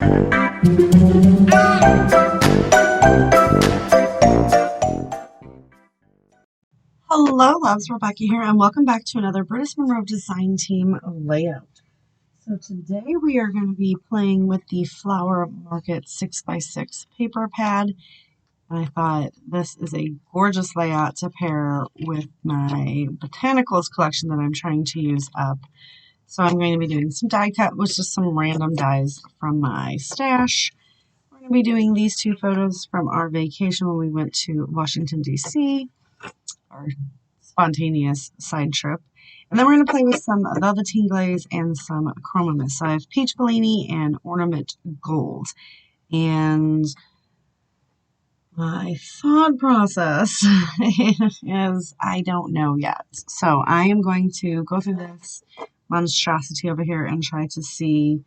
Hello loves, Rebecca here, and welcome back to another Brutus Monroe Design Team layout. So today we are going to be playing with the Flower Market 6x6 paper pad. And I thought this is a gorgeous layout to pair with my botanicals collection that I'm trying to use up. So I'm going to be doing some die cut with just some random dies from my stash. We're going to be doing these two photos from our vacation when we went to Washington, D.C., our spontaneous side trip. And then we're going to play with some Velveteen Glaze and some Chroma mist. So I have Peach Bellini and Ornament Gold. And my thought process is I don't know yet. So I am going to go through this monstrosity over here and try to see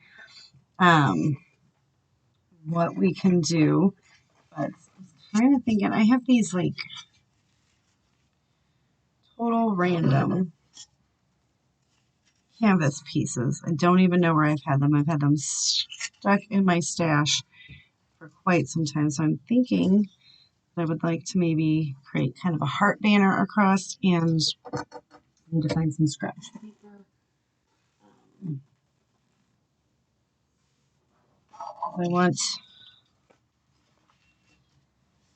what we can do. But I'm kind of thinking I have these like total random canvas pieces. I don't even know where I've had them. I've had them stuck in my stash for quite some time. So I'm thinking I would like to maybe create kind of a heart banner across, and I need to find some scratch paper. I want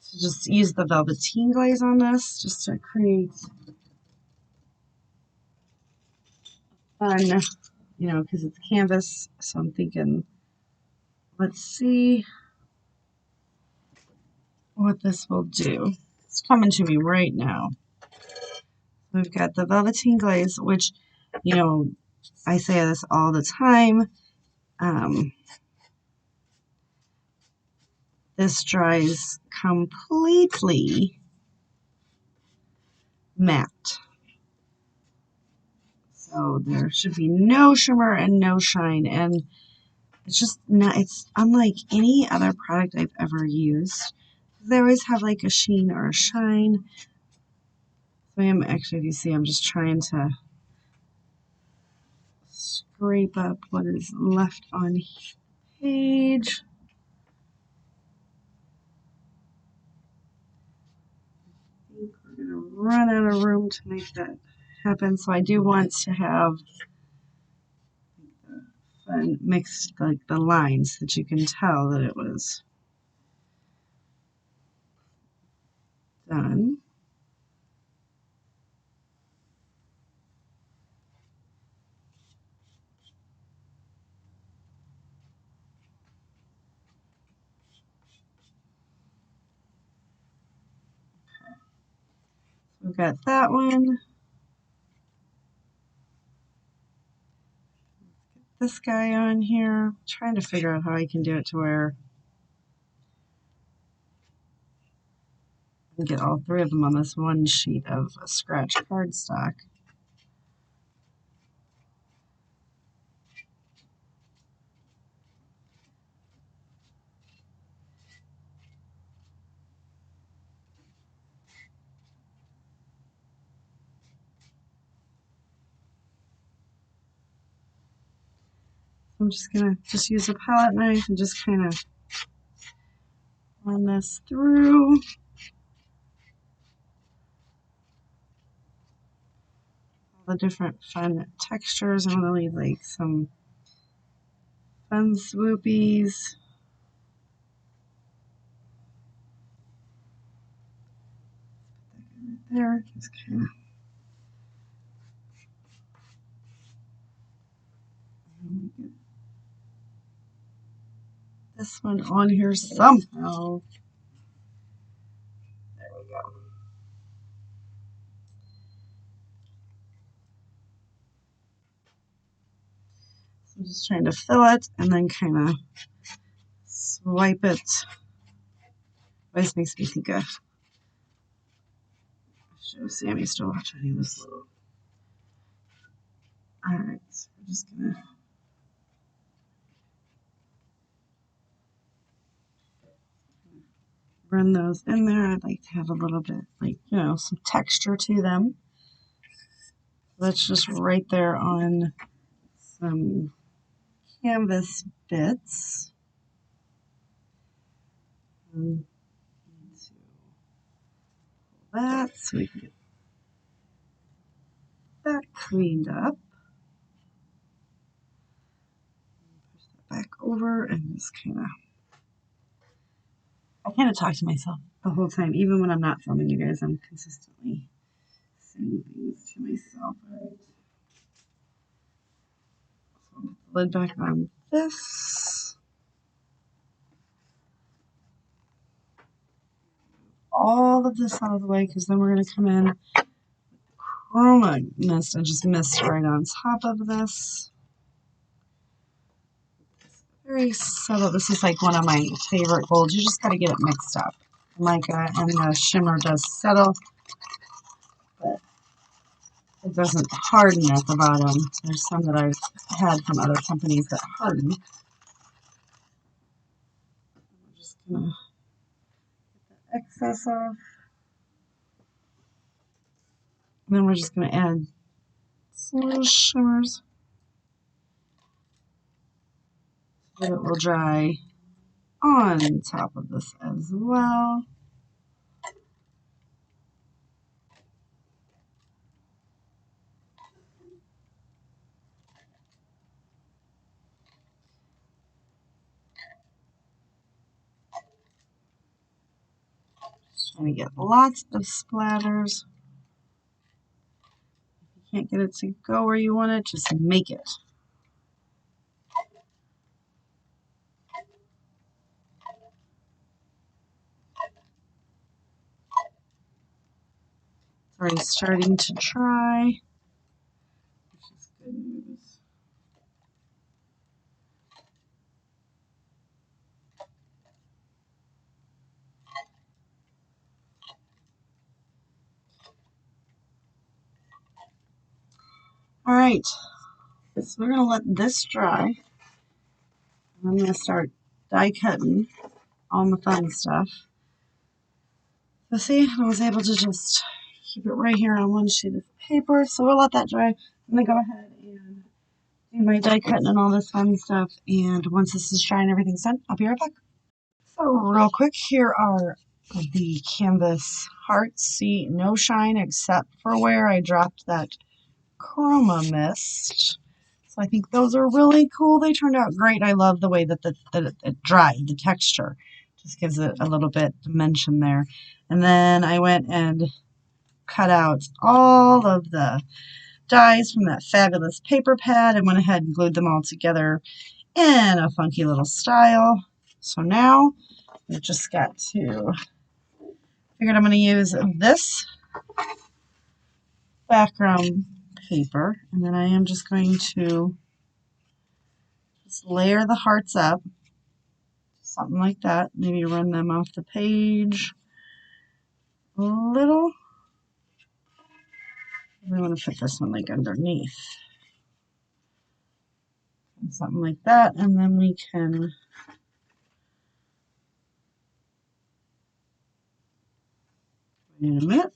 to just use the Velveteen Glaze on this just to create fun, you know, because it's canvas. So I'm thinking, let's see what this will do. It's coming to me right now. We've got the Velveteen Glaze, which, you know, I say this all the time. This dries completely matte. So there should be no shimmer and no shine. And it's just not, it's unlike any other product I've ever used. They always have like a sheen or a shine. So I am actually, if you see, I'm just trying to scrape up what is left on the page. I think we're going to run out of room to make that happen. So I do want to have fun mixed, like the lines, that you can tell that it was done. We've got that one. This guy on here. I'm trying to figure out how I can do it to where I can get all three of them on this one sheet of scratch cardstock. I'm just gonna use a palette knife and just kind of run this through. All the different fun textures. I'm gonna leave like some fun swoopies. There, just kind of. This one on here somehow. There we go. So I'm just trying to fill it and then kind of swipe it. Always makes me think of show Sammy still watching. He was little. Alright, so we're just gonna run those in there. I'd like to have a little bit, like, you know, some texture to them. That's just right there on some canvas bits. need to pull that so we can get that cleaned up. Push that back over and just I kind of talk to myself the whole time, even when I'm not filming you guys. I'm consistently saying things to myself. All right. So put the lid back on this. All of this out of the way because then we're going to come in with Chroma mist and just mist right on top of this. Very subtle. This is like one of my favorite golds. You just got to get it mixed up. And the shimmer does settle, but it doesn't harden at the bottom. There's some that I've had from other companies that harden. I'm just going to get the excess off. And then we're just going to add some little shimmers so that it will dry on top of this as well. Just trying to get lots of splatters. If you can't get it to go where you want it, just make it. It's already starting to dry, which is good news. All right, so we're going to let this dry. I'm going to start die cutting all my fun stuff. So see, I was able to just keep it right here on one sheet of paper. So we'll let that dry. I'm going to go ahead and do my die cutting and all this fun stuff. And once this is dry and everything's done, I'll be right back. So real quick, here are the canvas hearts. See, no shine except for where I dropped that Chroma mist. So I think those are really cool. They turned out great. I love the way that it dried, the texture. Just gives it a little bit dimension there. And then I went and cut out all of the dies from that fabulous paper pad and went ahead and glued them all together in a funky little style. So now we've just got to figured I'm going to use this background paper, and then I am just going to just layer the hearts up, something like that. Maybe run them off the page a little. We want to put this one like underneath, something like that, and then we can wait a minute.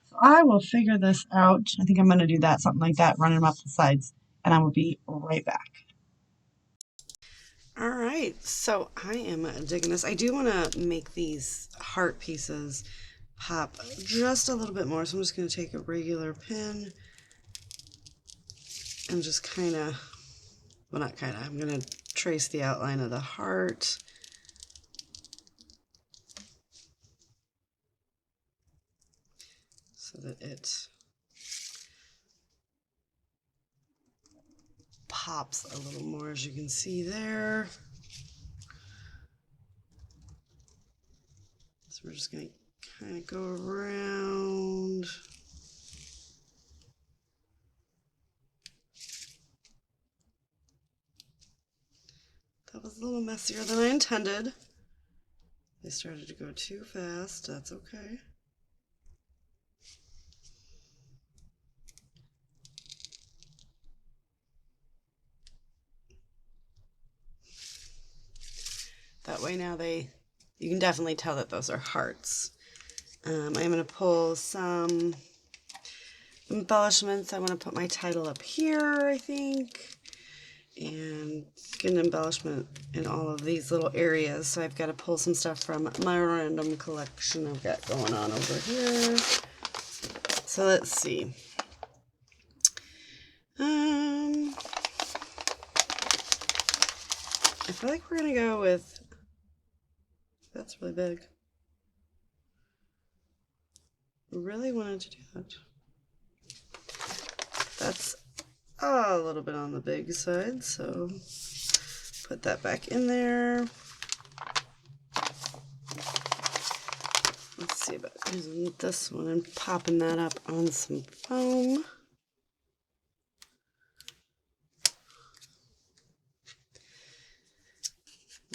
So I will figure this out. I think I'm going to do that, something like that, run them up the sides, and I will be right back. All right, so I am digging this. I do want to make these heart pieces pop just a little bit more, so I'm just going to take a regular pen and just kind of, well, not kind of, I'm going to trace the outline of the heart. So that it pops a little more, as you can see there. So we're just going to kind of go around. That was a little messier than I intended. I started to go too fast. That's okay. That way now you can definitely tell that those are hearts. I'm going to pull some embellishments. I want to put my title up here, I think. and get an embellishment in all of these little areas. So I've got to pull some stuff from my random collection I've got going on over here. So let's see. I feel like we're gonna go with, that's really big. Really wanted to do that. That's a little bit on the big side, so put that back in there. Let's see about using this one and popping that up on some foam.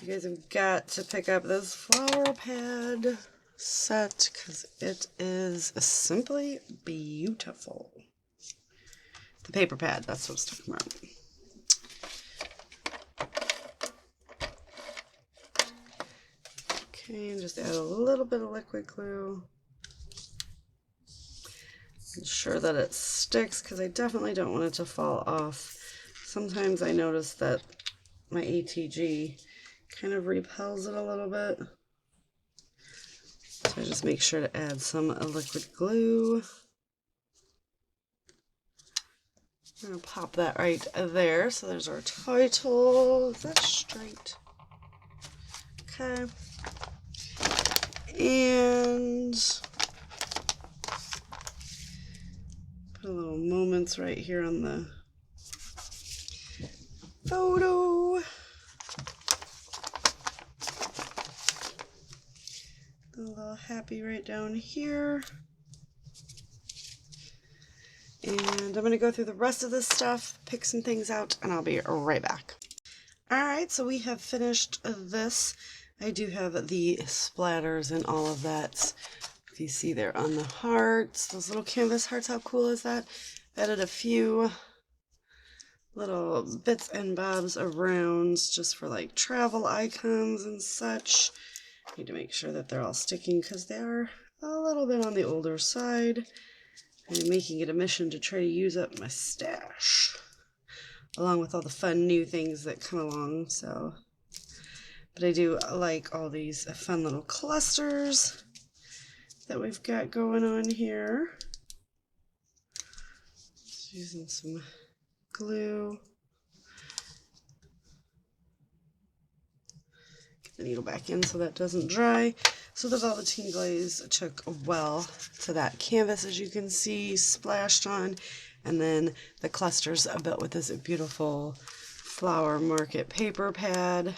You guys have got to pick up this flower pad set because it is simply beautiful. The paper pad, that's what I was talking about. Okay, and just add a little bit of liquid glue. Ensure that it sticks because I definitely don't want it to fall off. Sometimes I notice that my ATG kind of repels it a little bit. So I just make sure to add some liquid glue. I'm going to pop that right there. So there's our title. Is that straight? Okay. And put a little moments right here on the photo. A little happy right down here. And I'm going to go through the rest of this stuff, pick some things out, and I'll be right back. Alright, so we have finished this. I do have the splatters and all of that. If you see there on the hearts, those little canvas hearts, how cool is that? Added a few little bits and bobs around just for like travel icons and such. Need to make sure that they're all sticking because they are a little bit on the older side. I'm making it a mission to try to use up my stash along with all the fun new things that come along. So, but I do like all these fun little clusters that we've got going on here. Just using some glue. Get the needle back in so that doesn't dry. So the Velveteen glaze took well to that canvas, as you can see, splashed on. And then the clusters are built with this beautiful flower market paper pad.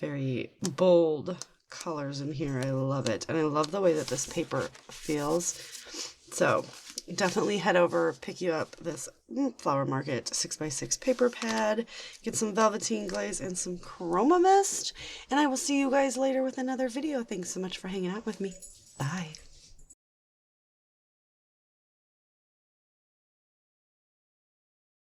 Very bold colors in here. I love it. And I love the way that this paper feels. So definitely head over, pick you up this Flower Market 6x6 paper pad, get some Velveteen glaze and some Chroma mist, and I will see you guys later with another video. Thanks so much for hanging out with me. Bye.